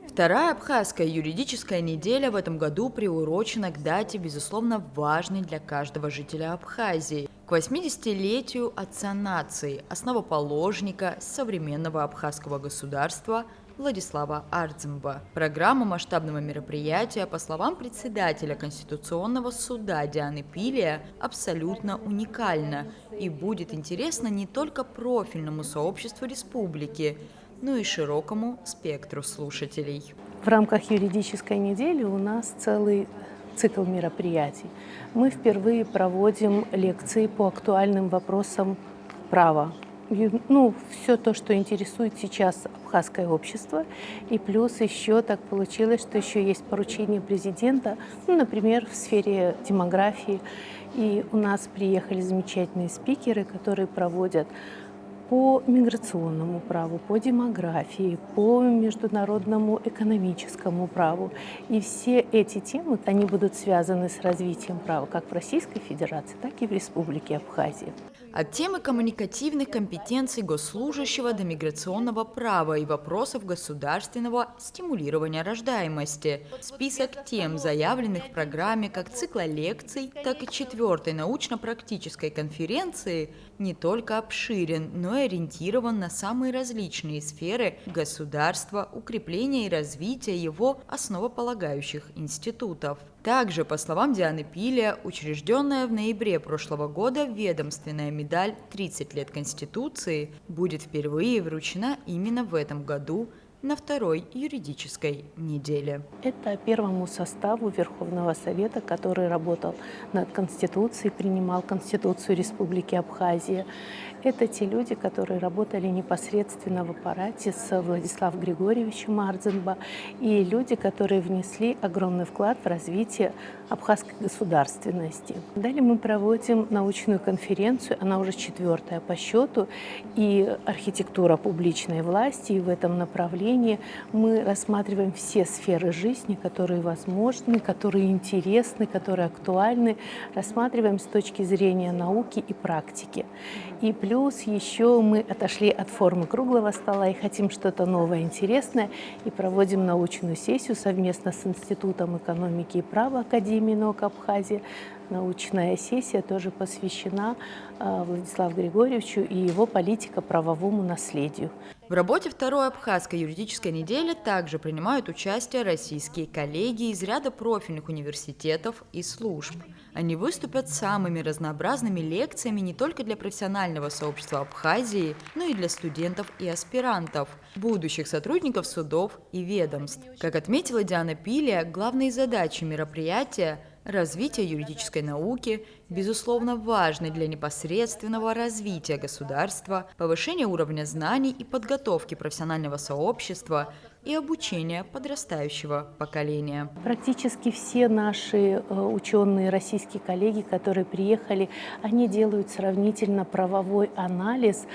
Вторая абхазская юридическая неделя в этом году приурочена к дате, безусловно, важной для каждого жителя Абхазии, к 80-летию отца нации, основоположника современного абхазского государства Владислава Ардземба. Программа масштабного мероприятия, по словам председателя Конституционного суда Дианы Пилия, абсолютно уникальна и будет интересна не только профильному сообществу республики, но и широкому спектру слушателей. В рамках юридической недели у нас целый цикл мероприятий. Мы впервые проводим лекции по актуальным вопросам права. Все то, что интересует сейчас абхазское общество. И плюс еще так получилось, что еще есть поручение президента, например, в сфере демографии. И у нас приехали замечательные спикеры, которые проводят по миграционному праву, по демографии, по международному экономическому праву. И все эти темы, они будут связаны с развитием права как в Российской Федерации, так и в Республике Абхазия. От темы коммуникативных компетенций госслужащего до миграционного права и вопросов государственного стимулирования рождаемости. Список тем, заявленных в программе как цикла лекций, так и 4-й научно-практической конференции, не только обширен, но и ориентирован на самые различные сферы государства, укрепления и развития его основополагающих институтов. Также, по словам Дианы Пилия, учрежденная в ноябре прошлого года ведомственная медаль «30 лет Конституции» будет впервые вручена именно в этом году на второй юридической неделе. Это первому составу Верховного Совета, который работал над Конституцией, принимал Конституцию Республики Абхазия. Это те люди, которые работали непосредственно в аппарате с Владиславом Григорьевичем Ардземба, и люди, которые внесли огромный вклад в развитие абхазской государственности. Далее мы проводим научную конференцию, она уже 4-я по счету, и архитектура публичной власти, и в этом направлении мы рассматриваем все сферы жизни, которые возможны, которые интересны, которые актуальны, рассматриваем с точки зрения науки и практики. И плюс еще мы отошли от формы круглого стола и хотим что-то новое, интересное, и проводим научную сессию совместно с Институтом экономики и права Академии наук Абхазии. Научная сессия тоже посвящена Владиславу Григорьевичу и его политико-правовому наследию. В работе второй абхазской юридической недели также принимают участие российские коллеги из ряда профильных университетов и служб. Они выступят с самыми разнообразными лекциями не только для профессионального сообщества Абхазии, но и для студентов и аспирантов, будущих сотрудников судов и ведомств. Как отметила Диана Пилия, главной задачей мероприятия – развитие юридической науки, безусловно, важны для непосредственного развития государства, повышения уровня знаний и подготовки профессионального сообщества и обучения подрастающего поколения. Практически все наши ученые, российские коллеги, которые приехали, они делают сравнительно правовой анализ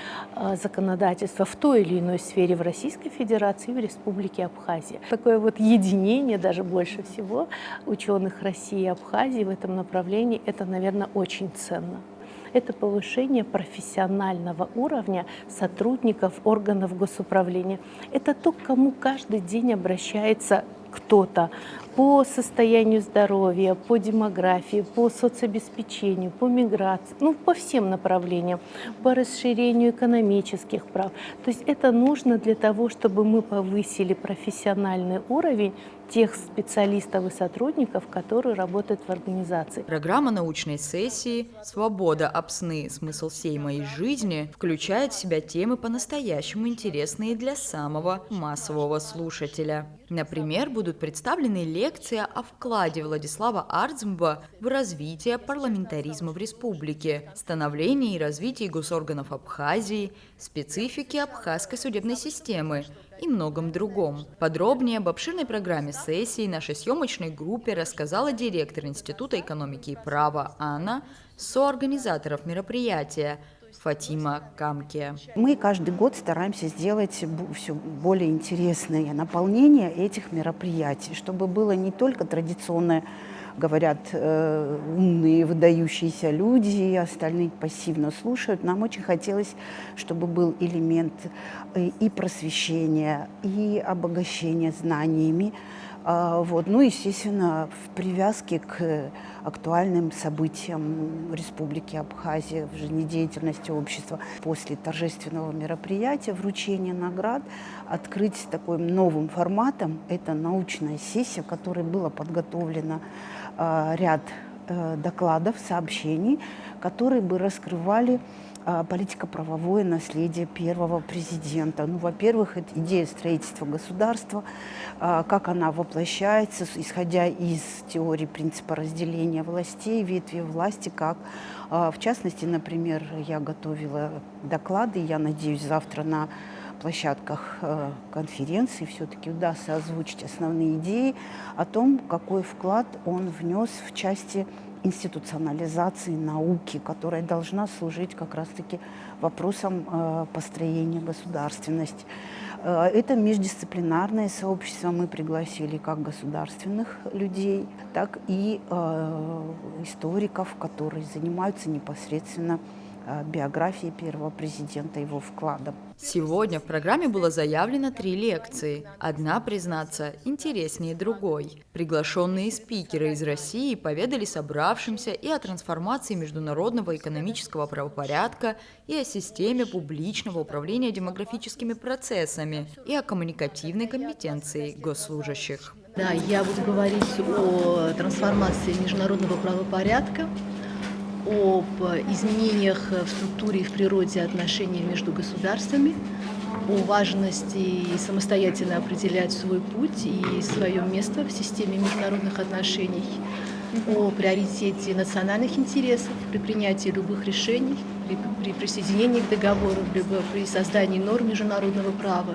законодательства в той или иной сфере в Российской Федерации и в Республике Абхазия. Такое вот единение, даже больше всего, ученых России и Абхазии в этом направлении, это, наверное, очень ценно. Это повышение профессионального уровня сотрудников органов госуправления. Это то, к кому каждый день обращается кто-то по состоянию здоровья, по демографии, по соцобеспечению, по миграции, по всем направлениям, по расширению экономических прав. То есть это нужно для того, чтобы мы повысили профессиональный уровень тех специалистов и сотрудников, которые работают в организации. Программа научной сессии «Свобода об сны. Смысл всей моей жизни» включает в себя темы по-настоящему интересные для самого массового слушателя. Например, будут представлены лекции о вкладе Владислава Ардземба в развитие парламентаризма в республике, становлении и развитии госорганов Абхазии, специфике абхазской судебной системы и многом другом. Подробнее об обширной программе сессии нашей съемочной группе рассказала директор Института экономики и права Анна, соорганизаторов мероприятия Фатима Камке. Мы каждый год стараемся сделать все более интересное наполнение этих мероприятий, чтобы было не только традиционное говорят умные, выдающиеся люди, и остальные пассивно слушают. Нам очень хотелось, чтобы был элемент и просвещения, и обогащения знаниями. Вот. Ну, естественно, в привязке к актуальным событиям Республики Абхазия в жизнедеятельности общества. После торжественного мероприятия, вручения наград, открыть таким новым форматом. Это научная сессия, в которой было подготовлено ряд докладов, сообщений, которые бы раскрывали политико-правовое наследие первого президента. Ну, во-первых, это идея строительства государства, как она воплощается, исходя из теории принципа разделения властей, ветви власти, как, в частности, например, я готовила доклады, я надеюсь, завтра на площадках конференции все-таки удастся озвучить основные идеи о том, какой вклад он внес в части институционализации науки, которая должна служить как раз-таки вопросам построения государственности. Это междисциплинарное сообщество. Мы пригласили как государственных людей, так и историков, которые занимаются непосредственно биографией первого президента, его вкладом. Сегодня в программе было заявлено 3 лекции. Одна, признаться, интереснее другой. Приглашенные спикеры из России поведали собравшимся и о трансформации международного экономического правопорядка, и о системе публичного управления демографическими процессами, и о коммуникативной компетенции госслужащих. Да, я буду говорить о трансформации международного правопорядка, об изменениях в структуре и в природе отношений между государствами, о важности самостоятельно определять свой путь и свое место в системе международных отношений, о приоритете национальных интересов при принятии любых решений, при присоединении к договору, либо при создании норм международного права.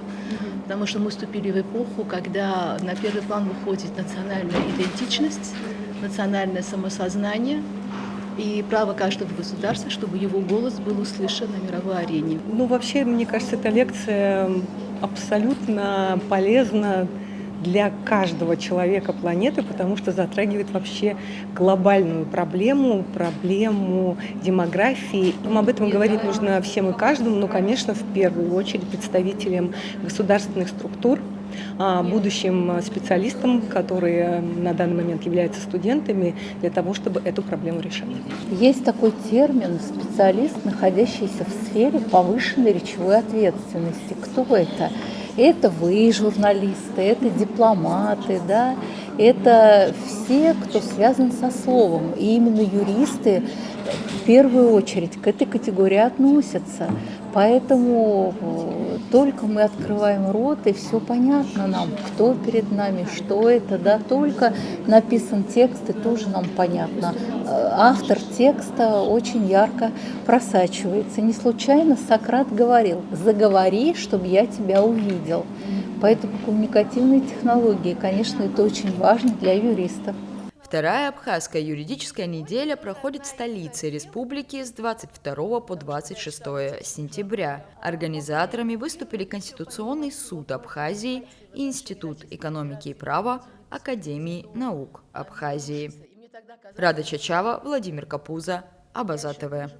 Потому что мы вступили в эпоху, когда на первый план выходит национальная идентичность, национальное самосознание и право каждого государства, чтобы его голос был услышан на мировой арене. Ну, вообще, мне кажется, эта лекция абсолютно полезна для каждого человека планеты, потому что затрагивает вообще глобальную проблему демографии. Об этом говорить нужно всем и каждому, но, конечно, в первую очередь представителям государственных структур, будущим специалистам, которые на данный момент являются студентами, для того, чтобы эту проблему решать. Есть такой термин «специалист, находящийся в сфере повышенной речевой ответственности». Кто это? Это вы, журналисты, это дипломаты, да? Это все, кто связан со словом. И именно юристы в первую очередь к этой категории относятся. Поэтому только мы открываем рот, и все понятно нам, кто перед нами, что это, да, только написан текст, и тоже нам понятно. Автор текста очень ярко просачивается. Не случайно Сократ говорил: «Заговори, чтобы я тебя увидел». Поэтому коммуникативные технологии, конечно, это очень важно для юристов. Вторая абхазская юридическая неделя проходит в столице республики с 22 по 26 сентября. Организаторами выступили Конституционный суд Абхазии и Институт экономики и права Академии наук Абхазии. Рада Чачава, Владимир Капуза, Абаза ТВ.